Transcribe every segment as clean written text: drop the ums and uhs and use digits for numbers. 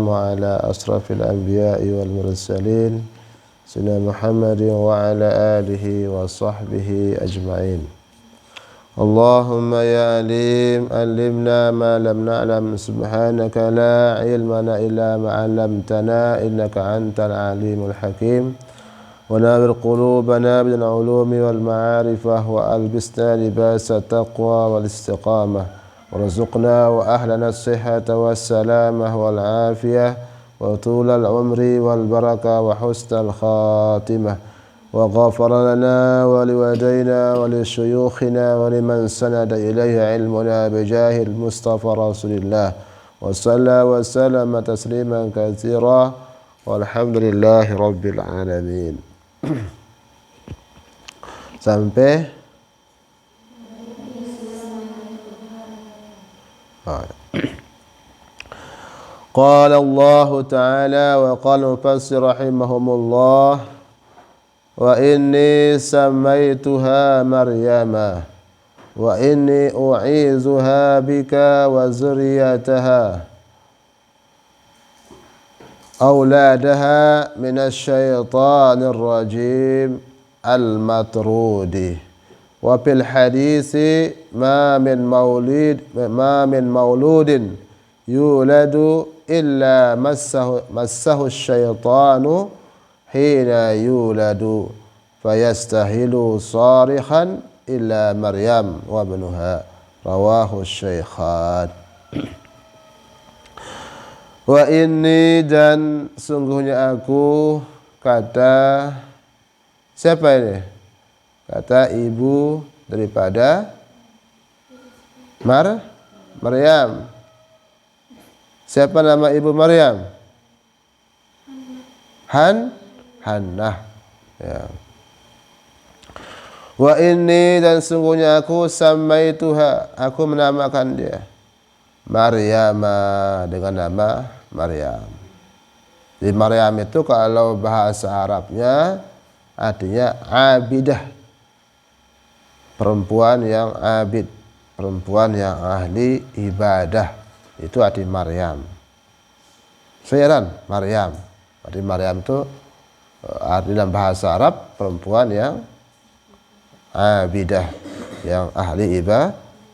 وعلى أشرف الأنبياء والمرسلين سيدنا محمد وعلى آله وصحبه أجمعين. اللهم يا عليم علمنا ما لم نعلم سبحانك لا علم لنا إلا ما علمتنا إنك أنت العليم الحكيم. ونور قلوبنا بالعلوم والمعارف وألبسنا لباس التقوى والاستقامة ورزقنا وأهلنا الصحة والسلامة والعافية وطول العمر والبركة وحسن الخاتمة وغفر لنا ولوالدينا ولشيوخنا ولمن سند إليه علمنا بجاه المصطفى رسول الله وصلى وسلم تسليما كثيرا والحمد لله رب العالمين. Sampai قال الله تعالى وقال المفسر رحمهم الله وإني سميتها مريم وإني أعيذها بك وذريتها أولادها من الشيطان الرجيم المطرود. وفي الحديث ما من مولود يولد إلا مسه الشيطان حين يولد فيستهل صارخا إلا مريم وابنها رواه الشيخان. Wa inni dan sungguhnya aku, kata siapa ini? Kata ibu daripada Maryam. Siapa nama ibu Maryam? Hannah. Ya. Wa inni dan sungguhnya aku samaituha, aku menamakan dia Maryam dengan nama Maryam. Jadi Maryam itu kalau bahasa Arabnya artinya abidah, perempuan yang abid, perempuan yang ahli ibadah, itu arti Maryam. Seheran Maryam, arti Maryam itu arti dalam bahasa Arab perempuan yang abidah, yang ahli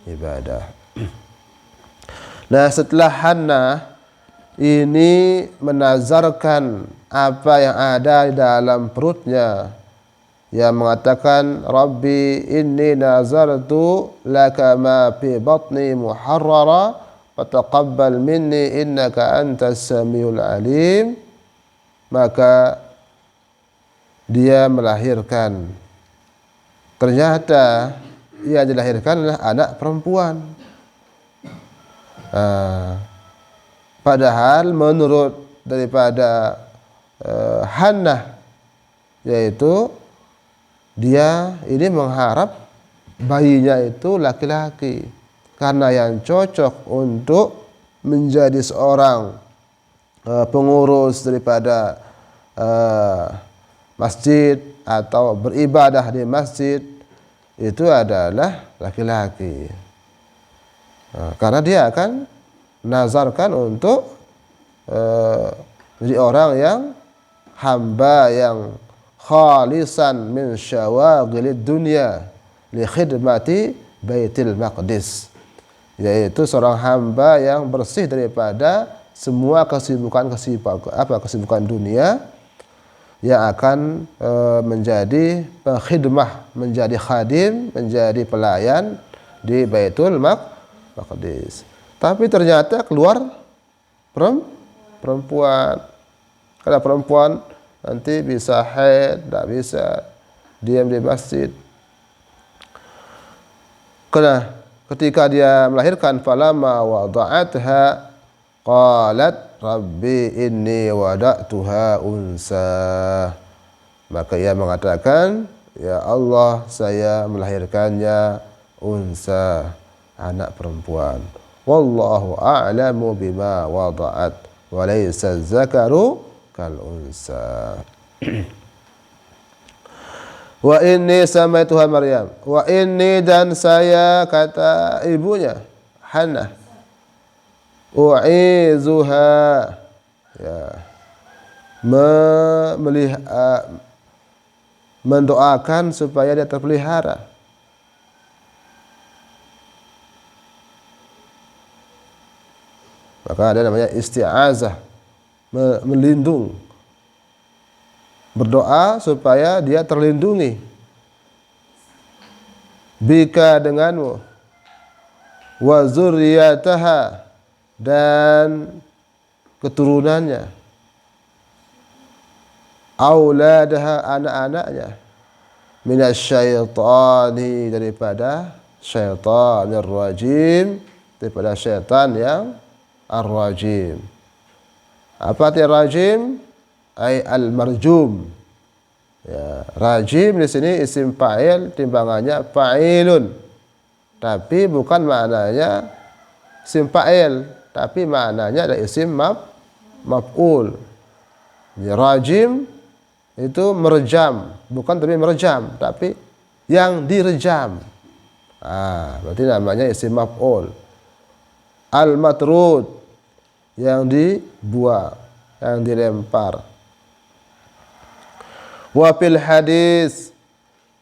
ibadah. Nah, setelah Hannah ini menazarkan apa yang ada di dalam perutnya, yang mengatakan Rabbi inni nazartu laka ma fi batni muharrara fataqabbal minni innaka antas samiul alim, maka dia melahirkan. Ternyata yang dilahirkan adalah anak perempuan. Padahal menurut daripada Hannah, yaitu dia ini mengharap bayinya itu laki-laki, karena yang cocok untuk menjadi seorang pengurus daripada masjid atau beribadah di masjid itu adalah laki-laki. Karena dia akan nazarkan untuk menjadi orang yang hamba yang khalisan min syawagilid dunya li khidmati Baitul Maqdis, yaitu seorang hamba yang bersih daripada semua kesibukan dunia, yang akan menjadi pengkhidmah, menjadi khadim, menjadi pelayan di Baitul Maqdis. Tapi ternyata keluar perempuan. Karena perempuan nanti bisa haid, tidak bisa diam di masjid. Karena ketika dia melahirkan, falamma wada'atha qalat rabbi inni wada'tuha unsa, maka ia mengatakan, ya Allah, saya melahirkannya unsa, anak perempuan. Wallahu a'lamu bima wada'at wa laysa zakaru kal unsa. Wa inni samaituha Maryam. Wa inni, dan saya, kata ibunya Hannah, u'izuha, ya, mendoakan supaya dia terpelihara. Maka ada namanya isti'azah, melindung, berdoa supaya dia terlindungi, bika denganmu, wa zurriyataha dan keturunannya, auladaha anak-anaknya, minasyaitani daripada syaitanir rajim, daripada syaitan yang ar-rajim. Apa arti rajim? Ay al-marjum. Ya, rajim di sini isim fa'il, timbangannya fa'ilun. Tapi bukan maknanya isim fa'il, tapi maknanya ada isim maf'ul. Ya, rajim itu merejam, bukan tapi merejam, tapi yang direjam. Berarti namanya isim maf'ul. Al-matrud, yang dibuang, yang dilempar. Wa fil hadis,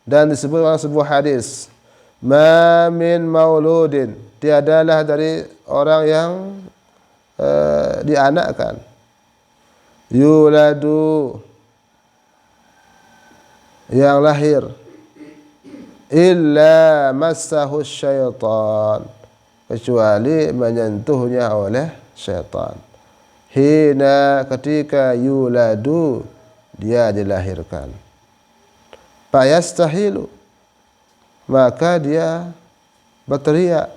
dan disebut dalam sebuah hadis, ma min mauludin, tiadalah dari orang yang dianakkan, yuladu, yang lahir, illa massahu syaitan, kecuali menyentuhnya oleh syaitan. Hina, ketika yuladu, dia dilahirkan. Fayastahilu, maka dia berteriak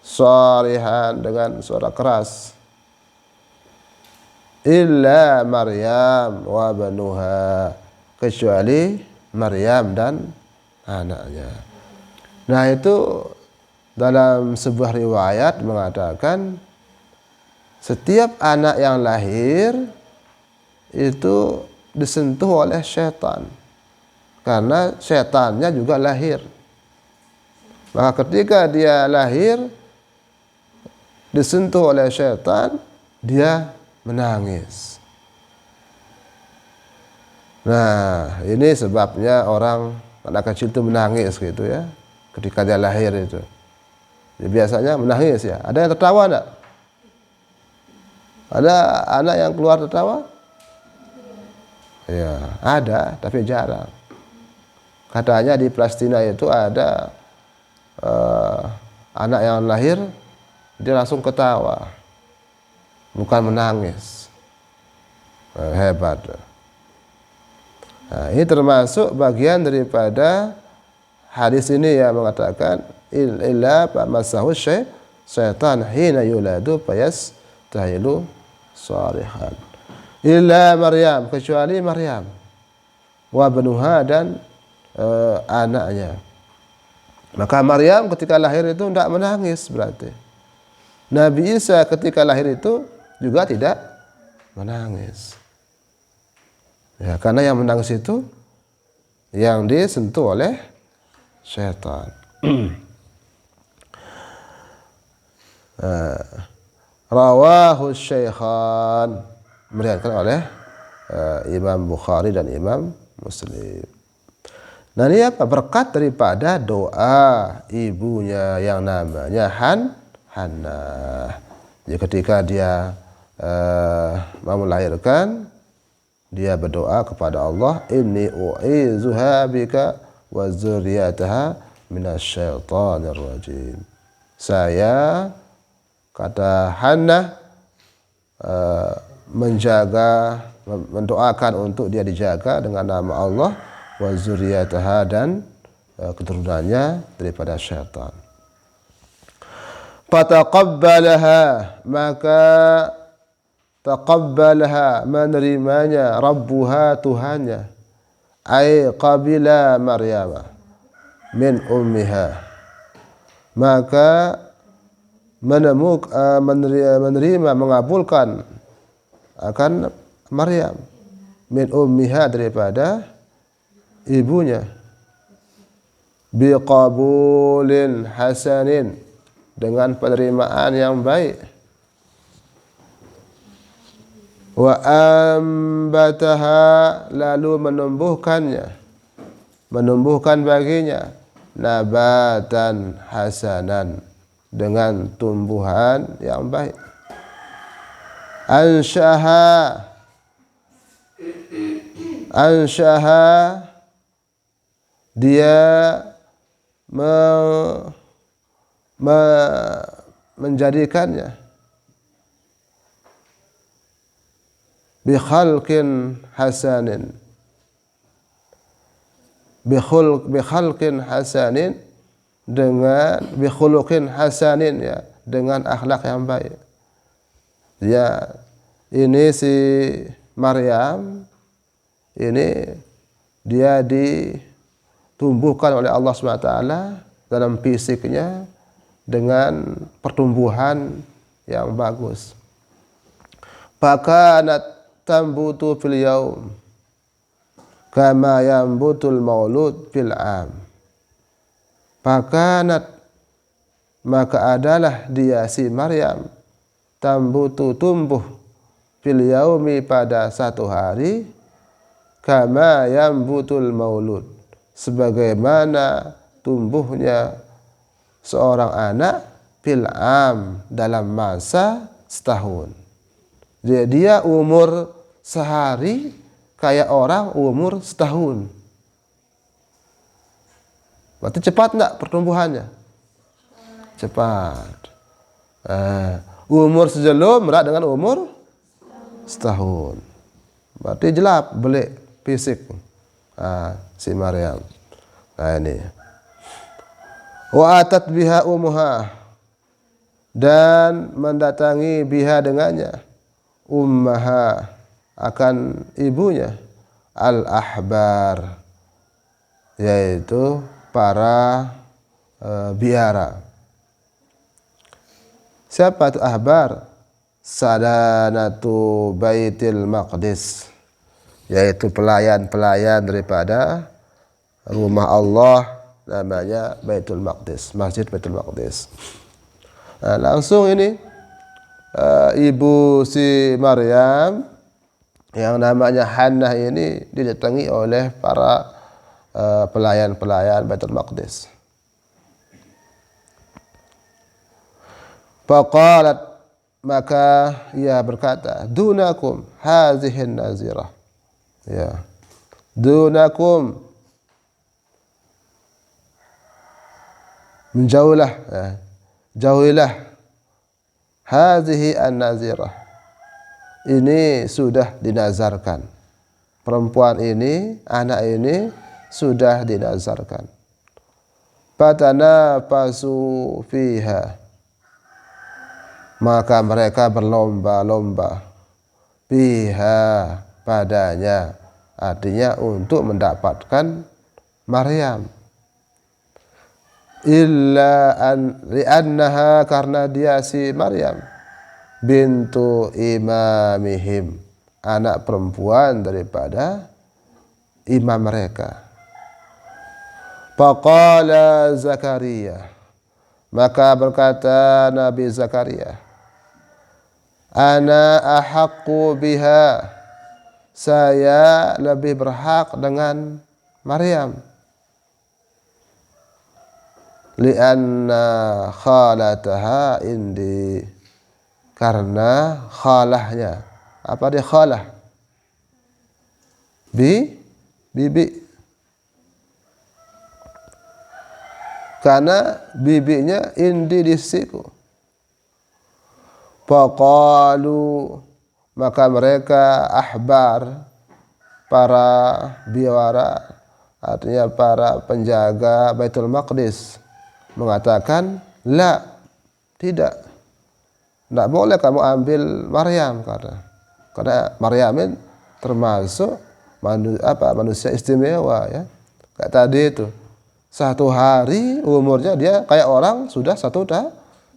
sharihan, dengan suara keras, illa Maryam wa banuha, kecuali Maryam dan anaknya. Nah, itu dalam sebuah riwayat mengatakan setiap anak yang lahir itu disentuh oleh syaitan, karena syaitannya juga lahir. Maka ketika dia lahir disentuh oleh syaitan, dia menangis. Nah, ini sebabnya orang anak kecil itu menangis gitu ya, ketika dia lahir itu. Jadi biasanya menangis ya. Ada yang tertawa enggak? Ada anak yang keluar tertawa? Ya, ada, tapi jarang. Katanya di Palestina itu ada anak yang lahir, dia langsung ketawa, bukan menangis. Hebat. Nah, ini termasuk bagian daripada hadis ini yang mengatakan illa masahu syaitan hina yuladu fayastahilu sharihan. Illa Maryam, kecuali Maryam, wa banuha, dan anaknya. Maka Maryam ketika lahir itu tidak menangis berarti. Nabi Isa ketika lahir itu juga tidak menangis. Ya, karena yang menangis itu yang disentuh oleh syaitan. Rawahu Syaikhan, meriwayatkan oleh Imam Bukhari dan Imam Muslim. Nah, ini apa? Berkat daripada doa ibunya yang namanya Hannah. Jadi ketika dia mau melahirkan, dia berdoa kepada Allah, inni u'izuha bika wa dzurriyyataha minasyaitonir rajim. Saya, kata Hannah, mendoakan untuk dia dijaga dengan nama Allah, wa dzurriyyataha, dan keturunannya daripada syaitan. Fataqabbalaha, maka taqabbalaha, menerimanya, rabbuha, Tuhannya, ay qabila Maryam min ummiha, maka menerima, mengabulkan akan Maryam, min ummiha, daripada ibunya, biqabulin hasanin, dengan penerimaan yang baik. wa ambataha, lalu menumbuhkan baginya nabatan hasanan, dengan tumbuhan yang baik. Ansyaha, dia menjadikannya, bi khalqin hasanin, bi khalqin hasanin, dengan bi khuluqin hasanin, ya, dengan akhlak yang baik. Ya, ini si Maryam ini dia ditumbuhkan oleh Allah SWT dalam fisiknya dengan pertumbuhan yang bagus. Fakanat tambutu fil yaum kama yambutul maulud fil am. Fakanat, maka adalah dia si Maryam, tambutu, tumbuh, fil yaumi, pada satu hari, kama yambutul maulud, sebagaimana tumbuhnya seorang anak, fil am, dalam masa setahun. Dia umur sehari kayak orang umur setahun. Berarti cepat enggak pertumbuhannya? Cepat. Umur sejelum berat dengan umur setahun. Berarti jelap belik fisik si Maryam. Nah ini. Wa atat biha ummuha, dan mendatangi biha dengannya, ummaha, akan ibunya, al ahbar, yaitu para biara. Siapa itu ahbar? Sadanatu Baitil Maqdis, yaitu pelayan-pelayan daripada rumah Allah, namanya Baitul Maqdis, Masjid Baitul Maqdis. Nah, langsung ini ibu si Maryam yang namanya Hannah ini didatangi oleh para pelayan-pelayan Baitul Maqdis. Faqalat, maka ia berkata, dunakum hazihin nazirah, ya, dunakum, menjauhlah, ya, jauhilah, hazihi an-nazirah, ini sudah dinazarkan, perempuan ini, anak ini sudah dinazarkan. Fatanafasu fiha, maka mereka berlomba-lomba, fiha, padanya, artinya untuk mendapatkan Maryam. Li'annaha, karena dia si Maryam, bintu imamihim, anak perempuan daripada imam mereka. Faqala Zakaria, maka berkata Nabi Zakaria, ana ahaqqu biha, saya lebih berhak dengan Maryam. Lianna khalataha indi, karena khalahnya, apa dia khalah? Bibi. Karena bibinya indi di sisiku. Faqalu, maka mereka ahbar, para biara, artinya para penjaga Baitul Maqdis, mengatakan, la, tidak boleh kamu ambil Maryam, karena Maryam ini termasuk manusia istimewa, ya. Kayak tadi itu, satu hari umurnya dia kayak orang sudah 1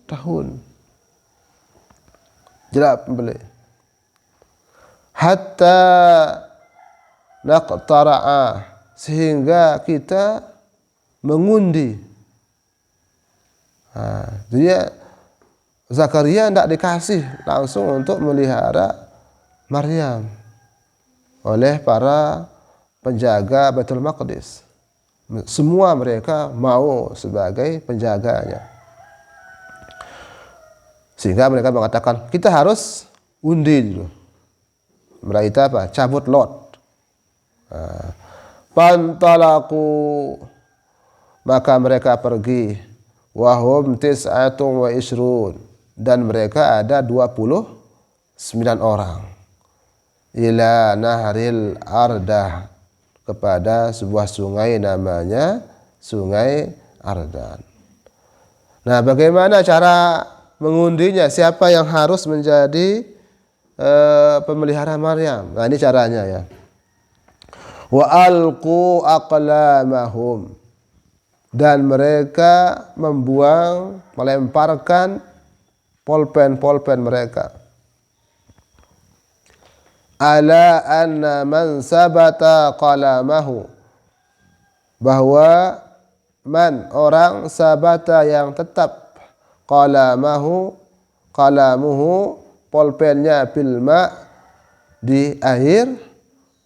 tahun. Jelap beli. Hatta naqtara'a, sehingga kita mengundi. Jadi Zakaria tidak dikasih langsung untuk melihara Maryam oleh para penjaga Baitul Maqdis. Semua mereka mau sebagai penjaganya. Sehingga mereka mengatakan, kita harus undi dulu. Mereka apa? Cabut lot. Pantalaku, maka mereka pergi. Wahum tis'atun wa ishrun, dan mereka ada 29 orang. Ila nahril Ardah, kepada sebuah sungai namanya Sungai Ardan. Nah, bagaimana cara mengundinya? Siapa yang harus menjadi pemelihara Maryam? Nah, ini caranya ya. Wa alqu aqlamahum, dan mereka melemparkan polpen mereka. Ala anna man sabata qalamahu, bahwa orang sabata yang tetap, qalamuhu polpennya, filma di air,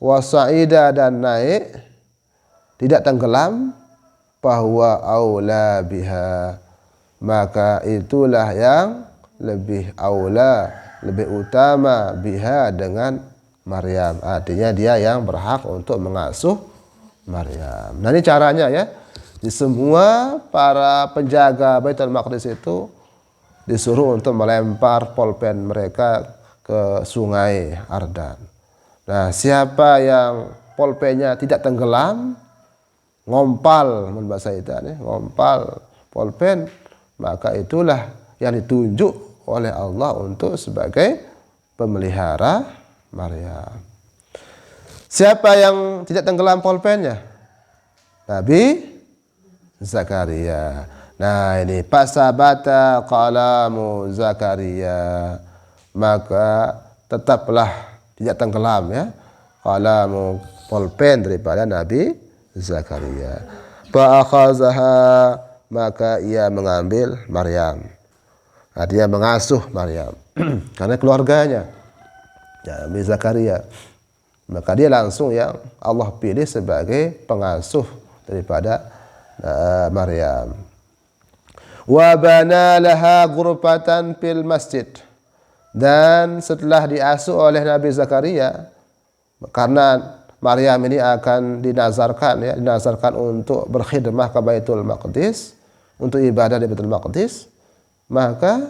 wasa'ida dan naik, tidak tenggelam, bahwa aula biha, maka itulah yang lebih aula, lebih utama, biha dengan Maryam. Artinya dia yang berhak untuk mengasuh Maryam. Nah, ini caranya ya. Di semua para penjaga Baitul Maqdis itu disuruh untuk melempar polpen mereka ke Sungai Ardan. Nah, siapa yang polpennya tidak tenggelam, ngompal, bahasa itu ngompal polpen, maka itulah yang ditunjuk oleh Allah untuk sebagai pemelihara Maryam. Siapa yang tidak tenggelam polpennya? Nabi Zakaria. Nah, ini pasabata qalamu Zakaria, maka tetaplah tidak tenggelam ya qalamu, polpen daripada Nabi Zakaria. Fa akhazaha, maka ia mengambil Maryam. Dia mengasuh Maryam karena keluarganya ya, Nabi Zakaria. Maka dia langsung yang Allah pilih sebagai pengasuh daripada Maryam. Wa bana laha ghurfatan fil masjid, dan setelah diasuh oleh Nabi Zakaria, karena Maryam ini akan dinazarkan untuk berkhidmah ke Baitul Maqdis, untuk ibadah di Baitul Maqdis, maka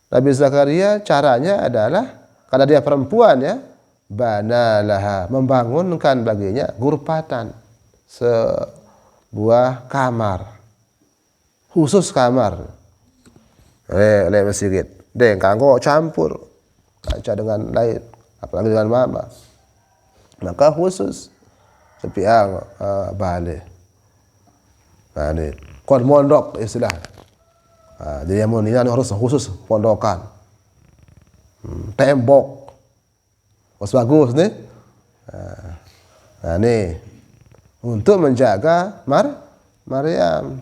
Nabi Zakaria caranya adalah, karena dia perempuan ya, bana laha, membangunkan baginya, ghurfatan, sebuah kamar, khusus kamar oleh masjid. Deng kanggo campur kaca dengan lain, apalagi dengan mama, maka khusus sepiang balik. Nah, ini kon mondok istilah. Jadi yang ini harus khusus pondokan. Tembok bagus nih. Nah, ini untuk menjaga Maryam.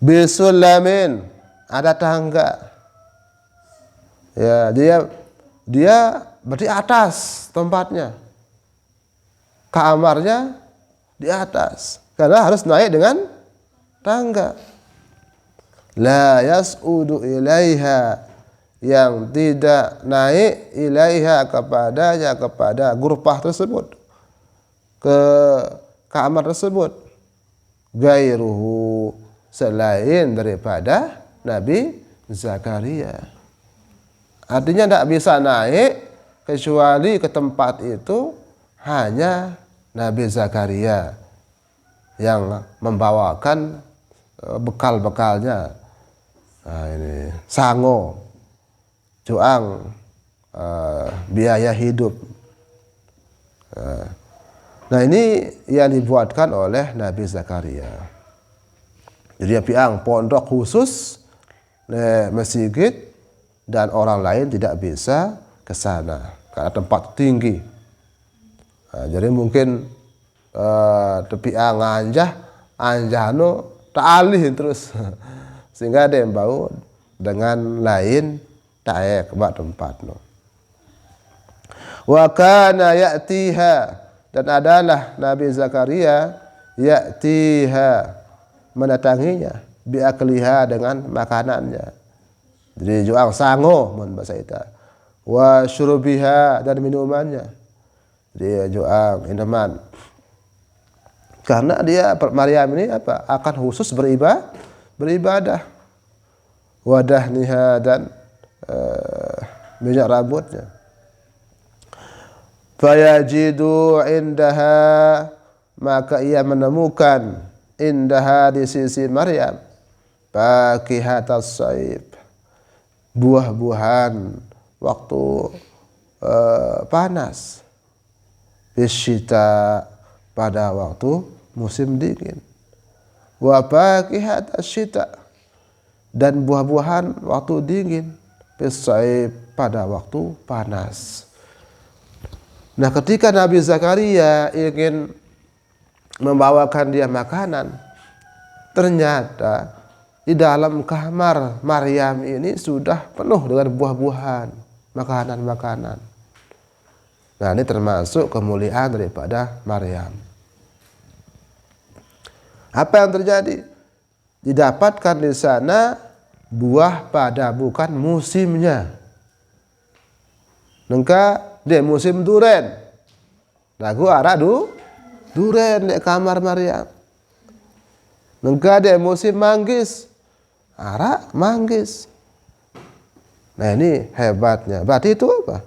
Bisulamin, ada tangga. Ya, dia berarti atas tempatnya. Kamarnya di atas, karena harus naik dengan tangga. La yas'udu ilaiha, yang tidak naik ilaiha kepadanya, kepada ghurfah tersebut, ke kamar tersebut, gairuhu, selain daripada Nabi Zakaria. Artinya tidak bisa naik kecuali ke tempat itu hanya Nabi Zakaria yang membawakan bekal-bekalnya. Nah, ini sango, cuang, biaya hidup. Nah, ini yang dibuatkan oleh Nabi Zakaria. Jadi dia piang pondok khusus masjid, dan orang lain tidak bisa ke sana karena tempat tinggi. Nah, jadi mungkin tepi anjahno tak alih terus sehingga ada yang bau dengan lain taek bak tempat no. Wa kana ya'tiha, dan adalah Nabi Zakaria ya'tiha, mendatanginya, biakliha, dengan makanannya. Jadi juang sango mun bahasa ita. Wa syurubiha, dan minumannya. Dia juang minuman. Karena dia Maryam ini apa? Akan khusus beribadah. Wadahniha, dan minyak rambutnya. Fayajidu indaha, maka ia menemukan indaha, di sisi Maryam, fakihatas saib, buah-buahan waktu panas, bisyita, pada waktu musim dingin, wa fakihatas syita, dan buah-buahan waktu dingin, bisaib, pada waktu panas. Nah, ketika Nabi Zakaria ingin membawakan dia makanan, ternyata di dalam kamar Maryam ini sudah penuh dengan buah-buahan, makanan-makanan. Nah, ini termasuk kemuliaan daripada Maryam. Apa yang terjadi? Didapatkan di sana buah pada bukan musimnya. Nengka di musim duren. Lagu arah duren di kamar Maryam. Nengka di musim manggis. Arah manggis. Nah, ini hebatnya. Berarti itu apa?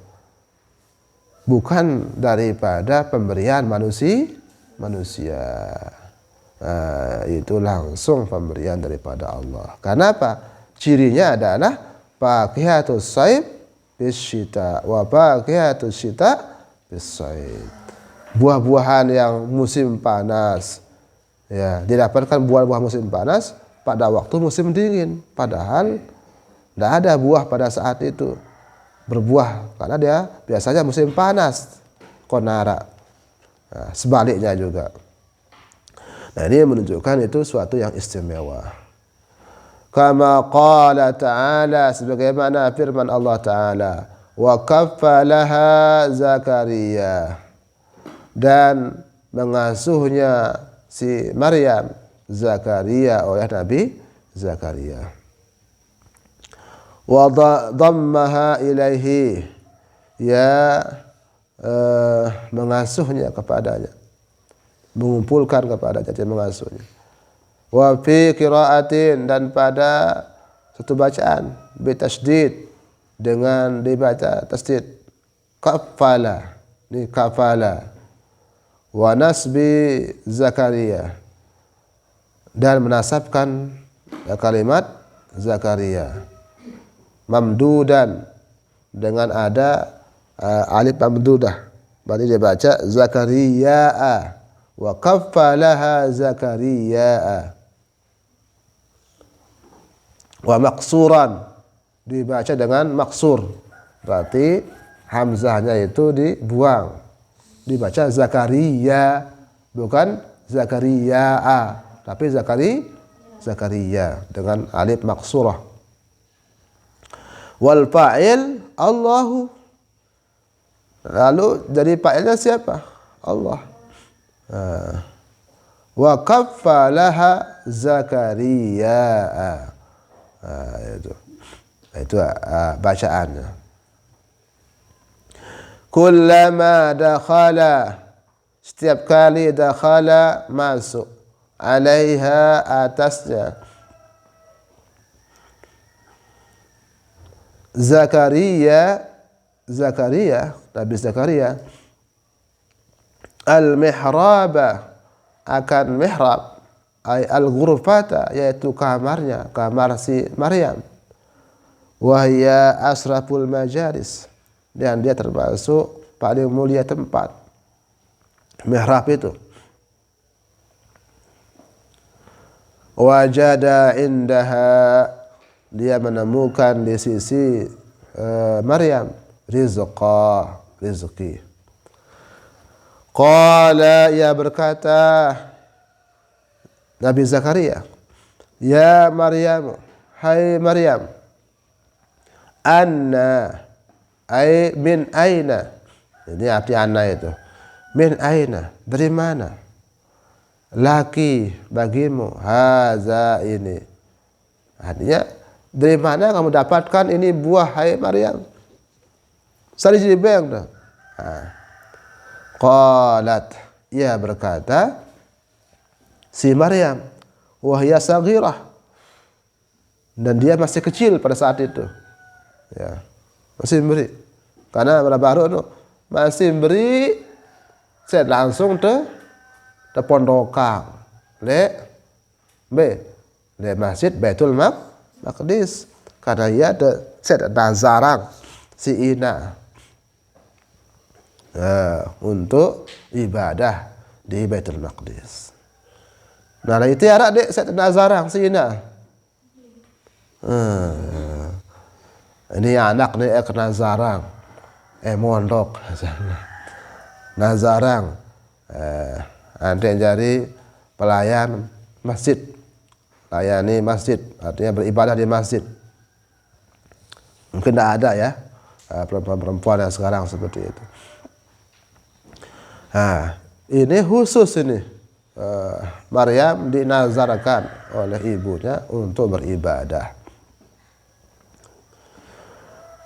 Bukan daripada pemberian manusia. Nah, itu langsung pemberian daripada Allah. Karena apa? Cirinya adalah fakihatus saib bisyita wa fakihatus syita bisaib. Buah-buahan yang musim panas, ya, didapatkan buah-buah musim panas pada waktu musim dingin. Padahal tidak ada buah pada saat itu berbuah, karena dia biasanya musim panas, konara. Nah, sebaliknya juga. Nah, ini menunjukkan itu suatu yang istimewa. Kama qala ta'ala, sebagaimana firman Allah Ta'ala, wa kaffalaha Zakaria, dan mengasuhnya si Maryam, Zakaria, oleh Nabi Zakaria. Wa dhammaha ilaihi, ya, mengasuhnya kepadanya, mengumpulkan kepadanya, jadi mengasuhnya. Wa fi qiraatin, dan pada satu bacaan bitasydid, dengan dibaca tasydid, kafala, ni kafala, wa nasbi Zakaria, dan menasabkan kalimat Zakaria, mamdudan, dengan ada alif mamdudah, berarti dia baca Zakaria, wa kaffalaha Zakaria. Wa maqsuran, dibaca dengan maksur, berarti hamzahnya itu dibuang, dibaca Zakaria, bukan Zakaria, tapi Zakaria dengan alif maksurah. Wal fa'il Allahu, lalu jadi fa'ilnya siapa? Allah. Wa kaffalaha Zakaria. Itu bacaannya. Kullama dakhala, setiap kali dakhala, masuk, alaiha, atasnya, Zakaria, Nabi Zakaria, al-mihraba, akan mihrab, ay al-ghurfata, yaitu kamarnya, kamar si Maryam. Wahya asraful majalis, dan dia termasuk paling mulia tempat, mihrab itu. Wajada indaha, dia menemukan di sisi Maryam rizqi. Qala, ia berkata, Nabi Zakaria, ya Maryam, hai Maryam, Anna ay min aina. Ini arti anna itu. Min aina, dari mana? Laki bagimu haza ini. Artinya dari mana kamu dapatkan ini buah hai Maryam? Sari jibeng dah. Qalat, ia berkata si Maryam, wahya saghirah, dan dia masih kecil pada saat itu. Ya, masih beri. Karena baru itu masih beri, saya langsung te pondokan le masjid Baitul Maqdis, karena ia saya nazarang si ina untuk ibadah di Baitul Maqdis. Nah itu ya dek saya nazarang si ina. Ini anak nih kena zarang, mondok, nazarang, nanti jadi pelayan masjid, layani masjid, artinya beribadah di masjid. Mungkin tidak ada ya perempuan yang sekarang seperti itu. Nah, ini khusus ini Maryam dinazarkan oleh ibunya untuk beribadah.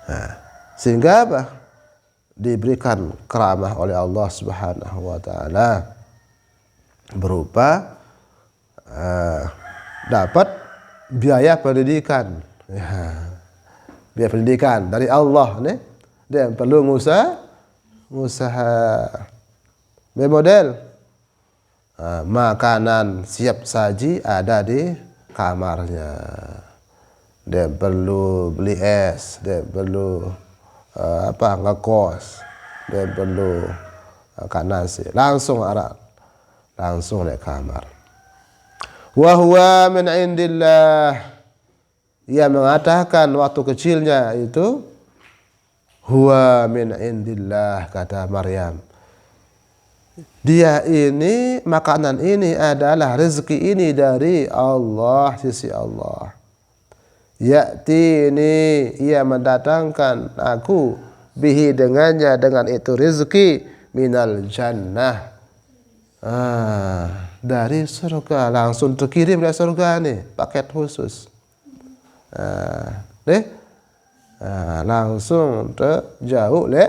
Nah, sehingga apa? Diberikan karamah oleh Allah Subhanahu wa taala berupa dapat biaya pendidikan. Ya, biaya pendidikan dari Allah nih. Dia perlu usaha model makanan siap saji ada di kamarnya. Dia perlu beli es, dia perlu ngekos, dia perlu makan nasi, langsung di kamar. Wa huwa min indillah, ia mengatakan waktu kecilnya itu huwa min indillah, kata Maryam, dia ini, makanan ini adalah rezeki ini dari Allah, sisi Allah. Ya'tini, ia mendatangkan aku bihi dengannya, dengan itu rezeki, minal jannah, dari surga, langsung terkirim dari surga nih, paket khusus. Langsung terjauh le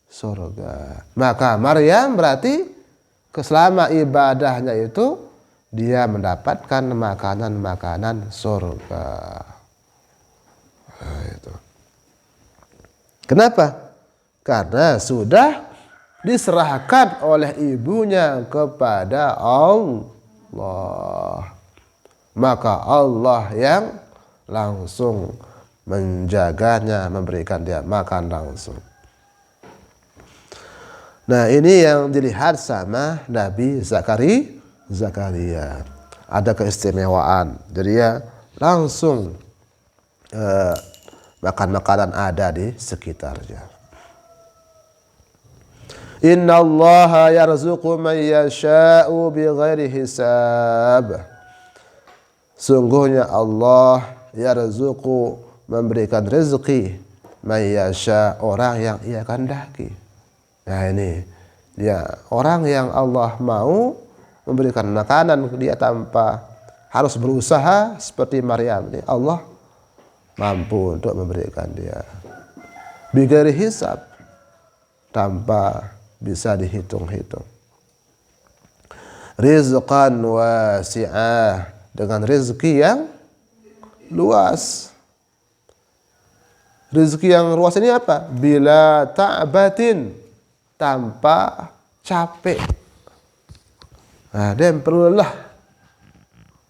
surga. Maka Maryam berarti selama ibadahnya itu dia mendapatkan makanan-makanan surga. Nah, itu. Kenapa? Karena sudah diserahkan oleh ibunya kepada Allah. Maka Allah yang langsung menjaganya, memberikan dia makan langsung. Nah, ini yang dilihat sama Nabi Zakaria. Ada keistimewaan. Jadi ya langsung makan makanan ada di sekitarnya. Inna Allaha yarzuqu man yasha'u bighairi hisab. Sungguhnya Allah yarzuqu, memberikan rezeki, man yasha, orang yang ia kehendaki. Nah ini dia, orang yang Allah mau memberikan makanan ke dia tanpa harus berusaha seperti Maryam ini, Allah mampu untuk memberikan dia bighairi hisab, tanpa bisa dihitung-hitung. Rizqan wasi'ah, dengan rezeki yang luas. Rezeki yang luas ini apa? Bila ta'batin, tanpa capek. Nah, dia perlulah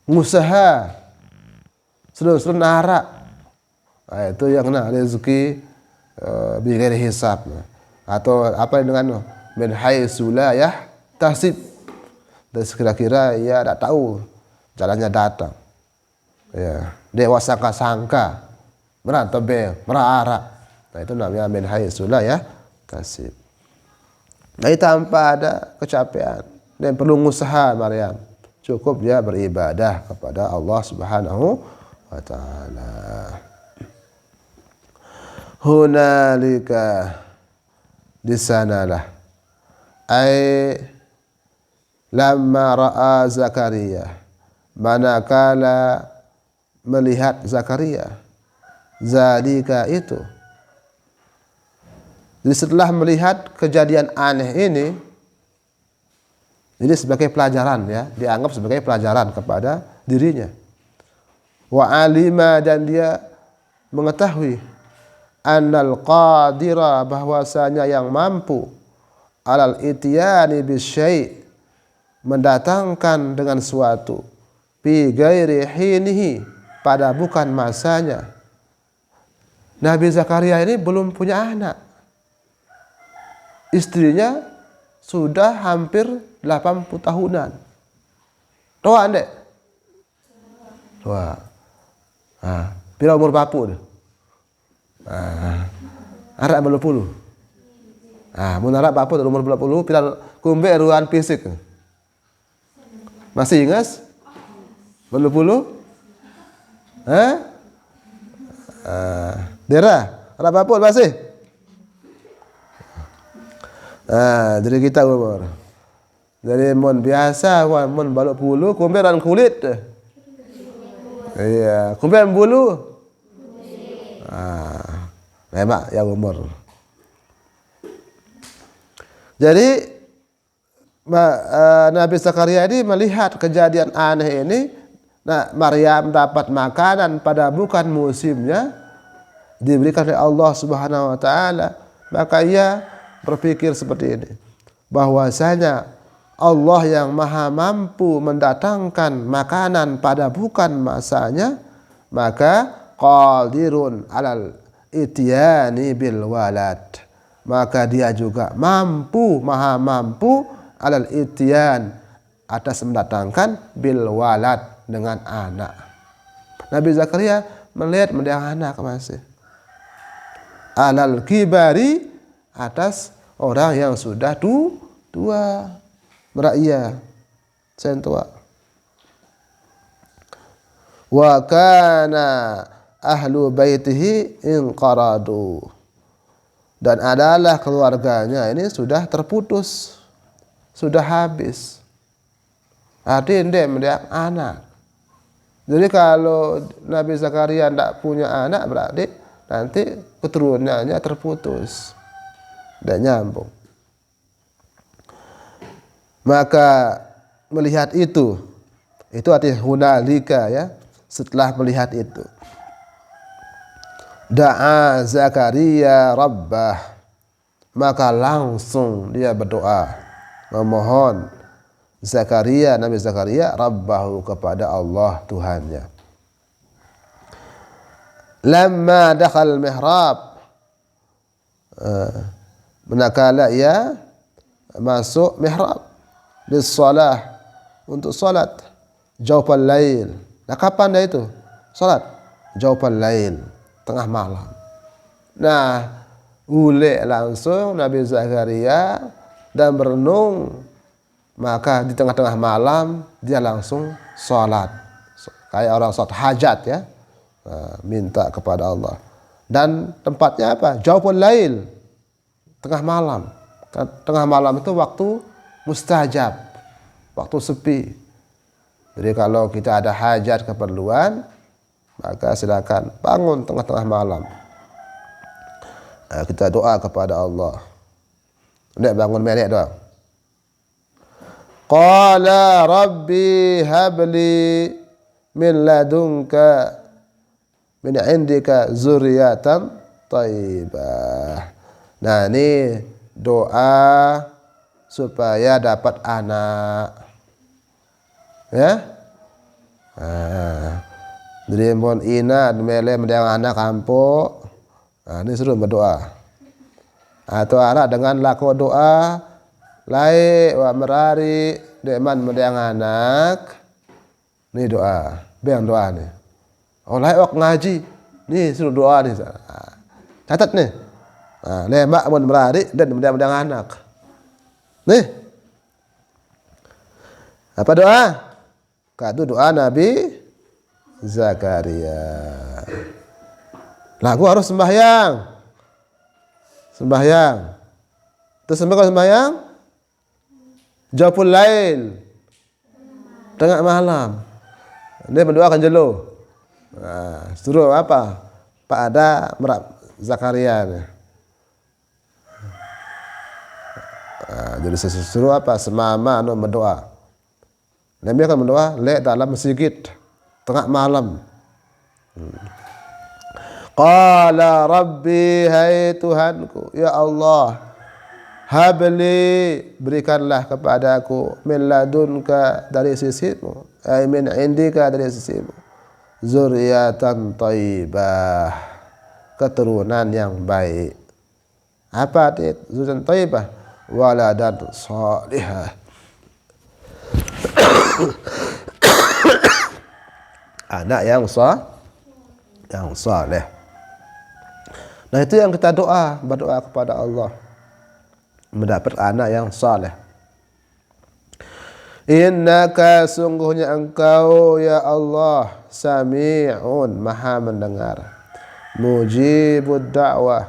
usaha sederhana nara. Nah, itu yang rezeki bighairi hisab, atau apa dengan min haitsu la yahtasib, dan sekira-kira ia tidak tahu jalannya datang. Ya, dewa sangka-sangka, merantebe, merara. Nah, itu namanya min haitsu la yahtasib. Nah, tanpa ada kecapean dan perlu usaha Maryam. Cukup dia beribadah kepada Allah Subhanahu wa taala. hunalika, di sanalah, ai lamma ra'a Zakaria, manakala melihat Zakaria, zalika itu. Jadi setelah melihat kejadian aneh ini, ini sebagai pelajaran ya, dianggap sebagai pelajaran kepada dirinya. Wa alima, dan dia mengetahui, annal qadira, bahwasanya yang mampu, alal ityani bisyai', mendatangkan dengan suatu, fi ghairi hinihi, pada bukan masanya. Nabi Zakaria ini belum punya anak. Istrinya sudah hampir 80 tahunan. Tua ndek? Tua. Pira umur bapu tu? Arak 80. Mun arak bapu umur 80, pira kumbe ruan fisik. Masih ingat? 80? Dera, arak bapu masih? Jadi kita umur. Jadi mun biasa, mun baluk bulu, kumberan kulit. Iya, kumberan bulu. Lemak yang umur. Jadi Nabi Zakaria ini melihat kejadian aneh ini. Nah, Maryam dapat makanan pada bukan musimnya, diberikan oleh Allah Subhanahu wa taala, maka ia berpikir seperti ini, bahwasanya Allah yang maha mampu mendatangkan makanan pada bukan masanya, maka qadirun alal ityani bil walad, maka dia juga maha mampu alal ityan, atas mendatangkan bil walad, dengan anak. Nabi Zakaria melihat anak masih alal kibari, atas orang yang sudah tua, meraya, sentua. Wa kana ahlu baitihi inqaradu, dan adalah keluarganya ini sudah terputus, sudah habis. Artinya dia mendidik anak. Jadi kalau Nabi Zakaria tidak punya anak, berarti nanti keturunannya terputus, tidak nyambung. Maka melihat itu artinya hunalika ya, setelah melihat itu, da'a Zakaria rabbah, maka langsung dia berdoa, memohon Nabi Zakaria rabbahu, kepada Allah Tuhannya. Lamma dakhal mihrab, manakala ia masuk mihrab, lissalah, untuk salat, jaufal lail. Nah, kapan dah itu salat? Jaufal lail, tengah malam. Nah, ulek langsung Nabi Zakaria dan berenung, maka di tengah-tengah malam dia langsung salat, kayak orang salat hajat ya, minta kepada Allah. Dan tempatnya apa? Jaufal lail, tengah malam. Tengah malam itu waktu mustajab, waktu sepi. Jadi kalau kita ada hajat, keperluan, maka silakan bangun tengah-tengah malam. Kita doa kepada Allah. Tidak bangun melek doa. Qala rabbi habli min ladunka min indika zurriyatan thayyibah. Nah, ini doa supaya dapat anak. Ya? Jadi mon ina mele mendang anak kampung. Ini suruh berdoa. Atau anak dengan laku doa lai wa merari deman mendang anak. Ini doa. Biang doa nih. Oh, lai wak ngaji. Nih suruh doa nih. Catat nih. Lemak mon merari dan mendang anak. Nih. Apa doa? Kata doa Nabi Zakaria. Lah, gua harus sembahyang. sembahyang. Terus sembahyang jawabul lail, tengah malam. Dia mendoakan jelo. Nah, suruh apa? Pak Ada merap Zakaria. Nah, jadi suruh apa? Semama berdoa. Nabi akan berdoa dalam masjid tengah malam. Qala Rabbi, hai Tuhanku, ya Allah, habli, berikanlah kepadaku, min ladunka, dari sisimu, ay min indika, dari sisimu, zuriatan thayyibah, keturunan yang baik. Apa itu zuriatan thayyibah? Waladan salihah, anak yang saleh. Nah, itu yang kita berdoa kepada Allah, mendapat anak yang saleh. Innaka, sungguhnya engkau ya Allah, sami'un, maha mendengar, mujibud da'wah,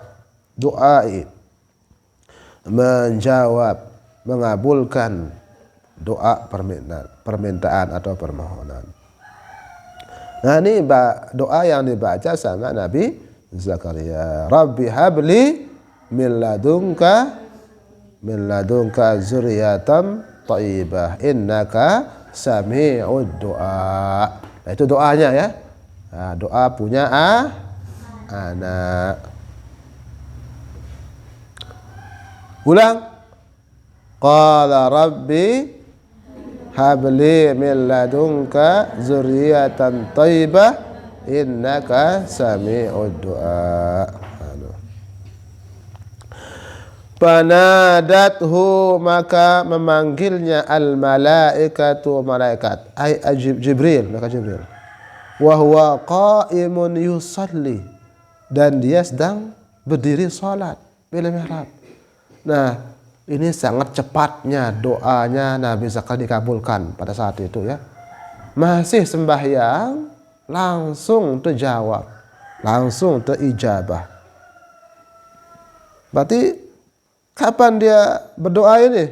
du'ai, menjawab, mengabulkan doa, permintaan atau permohonan. Nah, ini doa yang dibaca sama Nabi Zakaria. Rabbi habli min ladunka zuriyatam thayyibah innaka sami'ud du'a. Nah, itu doanya ya. Nah, doa punya anak. Ulang. Qala Rabbi habli min ladunka zuriyatan thayyibah innaka sami'ud du'a. Panadathu, maka memanggilnya al malaikatu, malaikat, ay Jibril, maka Jibril. Wa huwa qa'imun yusalli, dan dia sedang berdiri salat bil mihrab. Nah, ini sangat cepatnya doanya Nabi Zakaria dikabulkan pada saat itu ya. Masih sembahyang langsung terjawab, langsung terijabah. Berarti kapan dia berdoa ini?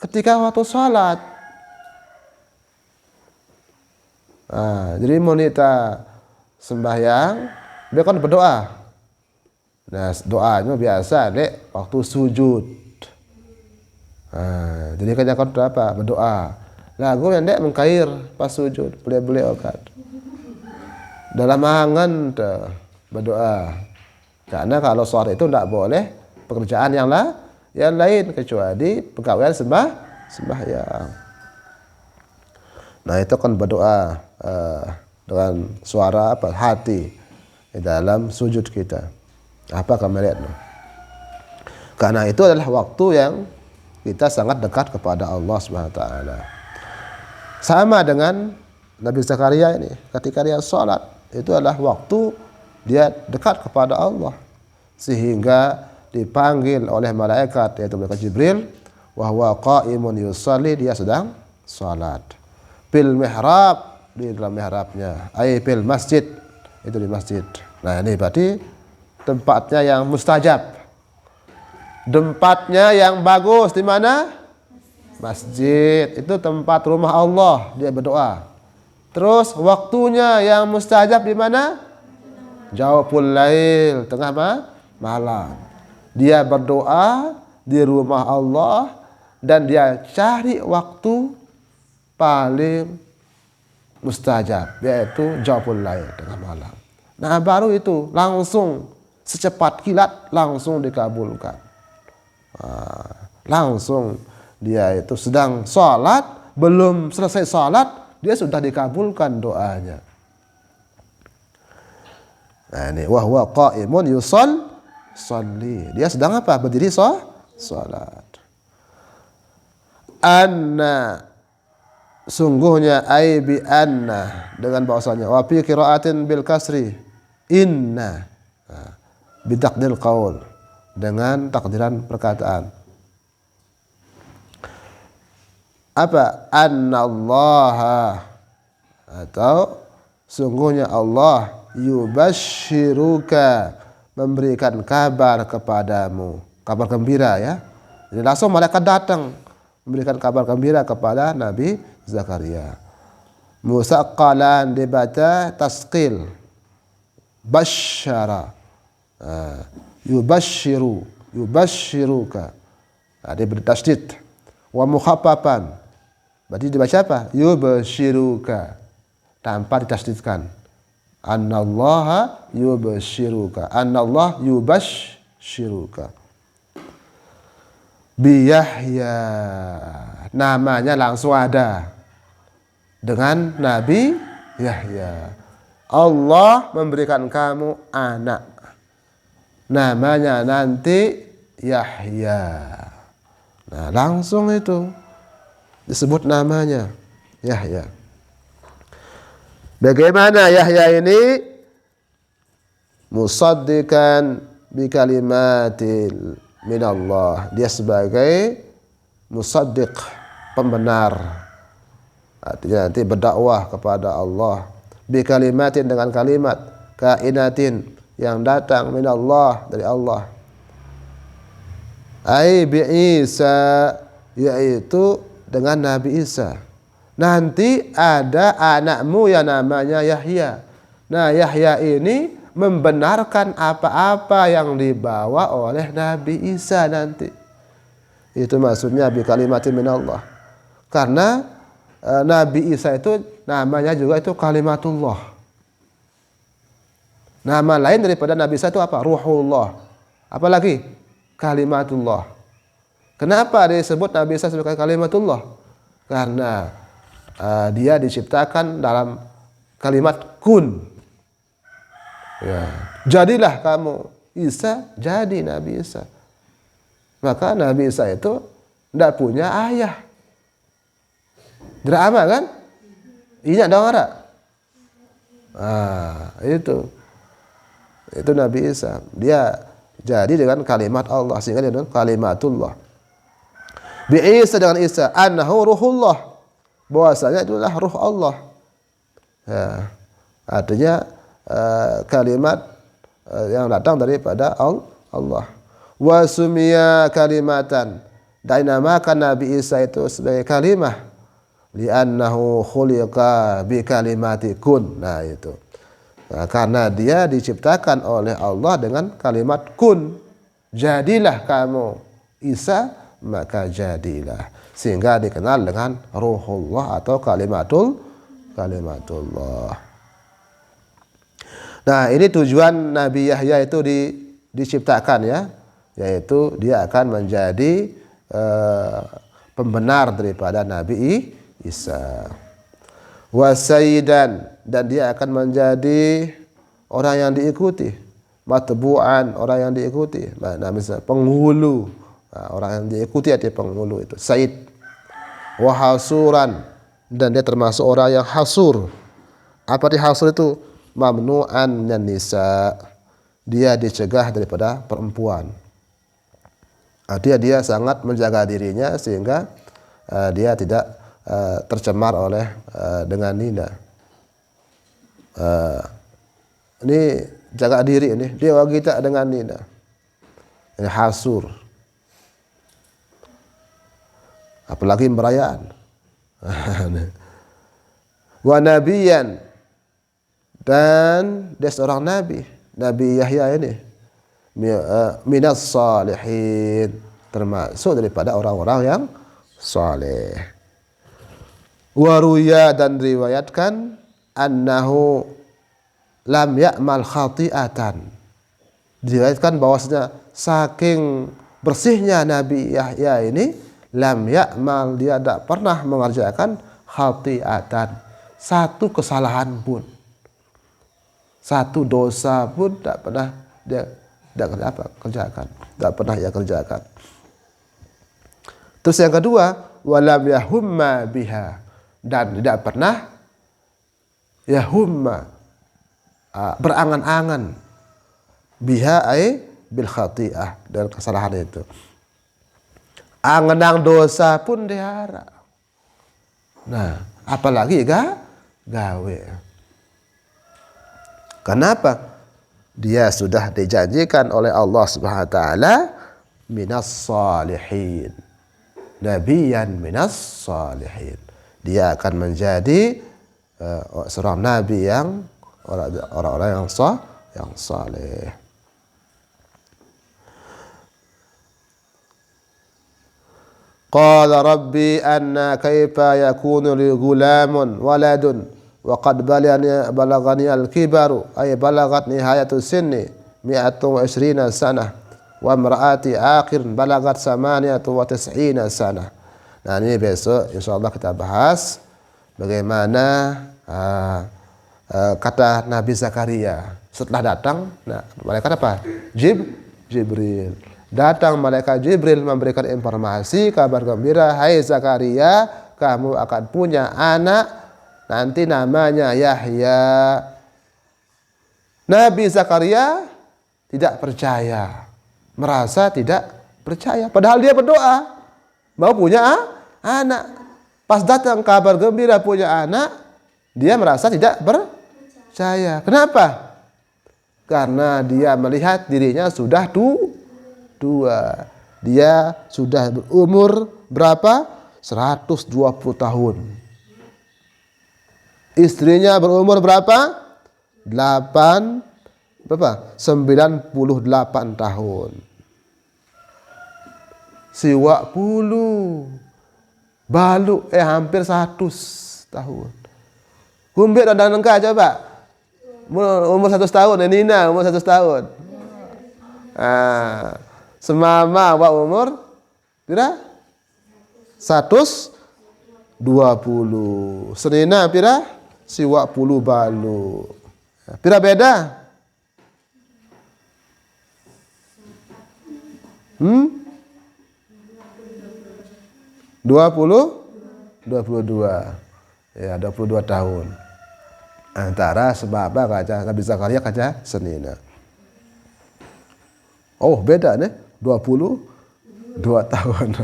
Ketika waktu salat. Nah, jadi monita sembahyang dia kan berdoa. Nah, doanya biasa dek waktu sujud. Nah, jadi kan apa? Berdoa. Lagu yang dek mengkair pas sujud, beliau kan. Dalam angan berdoa. Karena kalau sholat itu tidak boleh pekerjaan yang lain kecuali pegawaian sembahyang. Nah, itu kan berdoa dengan suara hati di dalam sujud kita. Apa kamu lihat? Karena itu adalah waktu yang kita sangat dekat kepada Allah Subhanahu wa taala. Sama dengan Nabi Zakaria ini, ketika dia salat, itu adalah waktu dia dekat kepada Allah, sehingga dipanggil oleh malaikat, yaitu malaikat Jibril, wa huwa qa'imun yusalli, dia sedang salat. Bil mihrab, di dalam mihrabnya, ay bil masjid, itu di masjid. Nah, ini berarti tempatnya yang mustajab. Tempatnya yang bagus di mana? Masjid. Itu tempat rumah Allah, dia berdoa. Terus waktunya yang mustajab di mana? Jawabul lail, tengah malam. Dia berdoa di rumah Allah dan dia cari waktu paling mustajab, yaitu jawabul lail, tengah malam. Nah, baru itu langsung secepat kilat langsung dikabulkan. Langsung dia itu sedang sholat, belum selesai sholat dia sudah dikabulkan doanya. Nah, ini wa huwa qa'imun yusalli, dia sedang apa? Berdiri sholat. Anna, sungguhnya, ay bi anna, dengan bahasanya, wa fi qiraatin bil kasri, inna, bidaqdil qaul, dengan takdiran perkataan. Apa? Annallaha, atau sungguhnya Allah, yubashiruka, memberikan kabar kepadamu, kabar gembira ya. Jadi langsung malaikat datang memberikan kabar gembira kepada Nabi Zakaria. Musaqqalan dibaca tasqil. Basyara. Yubashiruka. Dia beri tasydid. Wa mukhaffafan. Berarti dibaca apa? Yubashiruka. Tanpa ditasydidkan. Annallaha yubashiruka. Annallah yubashiruka. Bi Yahya. Namanya langsung ada. Dengan Nabi Yahya. Allah memberikan kamu anak. Namanya nanti Yahya. Nah, langsung itu disebut namanya Yahya. Bagaimana Yahya ini? Musaddiqan bi kalimatil minallah. Dia sebagai musaddiq, pembenar. Artinya nanti berdakwah kepada Allah. Bi kalimatin, dengan kalimat, kainatin, yang datang minallah, dari Allah. Ai bi Isa, yaitu dengan Nabi Isa. Nanti ada anakmu yang namanya Yahya. Nah, Yahya ini membenarkan apa-apa yang dibawa oleh Nabi Isa nanti. Itu maksudnya bi kalimatin minallah. Karena Nabi Isa itu namanya juga itu kalimatullah. Nama lain daripada Nabi Isa itu apa? Ruhullah. Apalagi? Kalimatullah. Kenapa disebut Nabi Isa sebagai kalimatullah? Karena dia diciptakan dalam kalimat kun. Ya. Jadilah kamu Isa, jadi Nabi Isa. Maka Nabi Isa itu tidak punya ayah. Drama kan? Ingat dong ada? Itu Nabi Isa. Dia jadi dengan kalimat Allah, sehingga dia dengan kalimatullah. Bi Isa, dengan Isa, annahu ruhullah. Bahwasanya itulah ruh Allah. Ya. Artinya kalimat yang datang daripada Allah. Wa sumiya kalimatan. Dan dinamakan Nabi Isa itu sebagai kalimah. Li'annahu khuliqa bi kalimati kun. Nah itu. Nah, karena dia diciptakan oleh Allah dengan kalimat kun. Jadilah kamu Isa, maka jadilah. Sehingga dikenal dengan ruhullah atau kalimatullah. Nah, ini tujuan Nabi Yahya itu diciptakan ya. Yaitu dia akan menjadi pembenar daripada Nabi Isa. Wasaidan, dan dia akan menjadi orang yang diikuti, matbu'an, orang yang diikuti. Nah, misalnya penghulu, nah, orang yang diikuti artinya penghulu itu said. Wahasuran, dan dia termasuk orang yang hasur. Apa di hasur itu? Mamnu'an minan nisa, dia dicegah daripada perempuan. Artinya dia sangat menjaga dirinya sehingga dia tidak tercemar oleh dengan nina. Ini jaga diri ini, dia kita dengan nina. Ini hasur. Apalagi merayaan. Wa nabiyan, dan dia seorang nabi, Nabi Yahya ini minas salihin, termasuk daripada orang-orang yang saleh. Waruya, dan riwayatkan annahu lam ya'mal khati'atan. Diriwayatkan bahwasanya saking bersihnya Nabi Yahya ini, lam ya'mal, dia tidak pernah mengerjakan khati'atan, satu kesalahan pun, satu dosa pun tidak pernah dia kerjakan, tidak pernah ia kerjakan. Terus yang kedua, walam yahumma biha, dan tidak pernah yahumma, berangan-angan, biha ay bil khati'ah, dan kesalahan itu. Angan-angan dosa pun dihara. Nah, apalagi gawe. Kenapa? dia sudah dijanjikan oleh Allah Subhanahu wa taala minas salihin. Nabiyan minas salihin. Dia akan menjadi seorang nabi yang orang-orang yang saleh. Qala rabbi anna kaifa yakunu li gulamun waladun wa qad balagani al-kibaru ay balagat nihayatu sinni 120 sanah wa imraati akhir balagat 98 sanah. Nah, ini besok insyaallah kita bahas bagaimana kata Nabi Zakaria setelah datang. Nah, malaikat apa? Jibril. Datang malaikat Jibril memberikan informasi kabar gembira, hai Zakaria, kamu akan punya anak nanti namanya Yahya. Nabi Zakaria tidak percaya, merasa tidak percaya, padahal dia berdoa mau punya anak. Pas datang kabar gembira punya anak, dia merasa tidak percaya. Kenapa? Karena dia melihat dirinya sudah tua. Dia sudah berumur berapa? 120 tahun. Istrinya berumur berapa? 98 tahun. Siwak puluh baluk hampir 100 tahun. Kumbit dan nengka coba. Umur 100 tahun, Nina umur 100 tahun. Semama wa umur pira? 120. Senina pira? Siwak puluh baluk. Pira beda? 22 ya 22 tahun antara sebab kaca Nabi Zakaria kaca senina. Oh beda nih 22 tahun.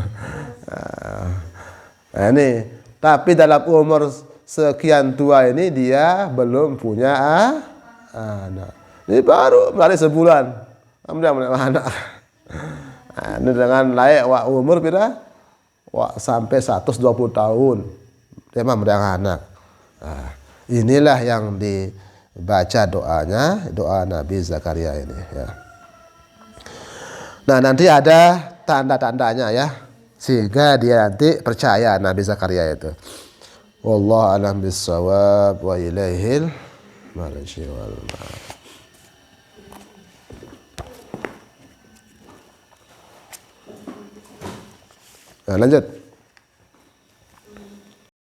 Nah, ini tapi dalam umur sekian tua ini dia belum punya anak. Ini baru sebulan kemudian punya anak. Nah, ini dengan layak umur pira? Sampai 120 tahun dia memberikan anak. Nah, inilah yang dibaca doanya, doa Nabi Zakaria ini ya. Nah, nanti ada tanda-tandanya ya, sehingga dia nanti percaya Nabi Zakaria itu. Wallahu a'lam bissawab wa ilaihil marji wal ma'ab. Nah, lanjut.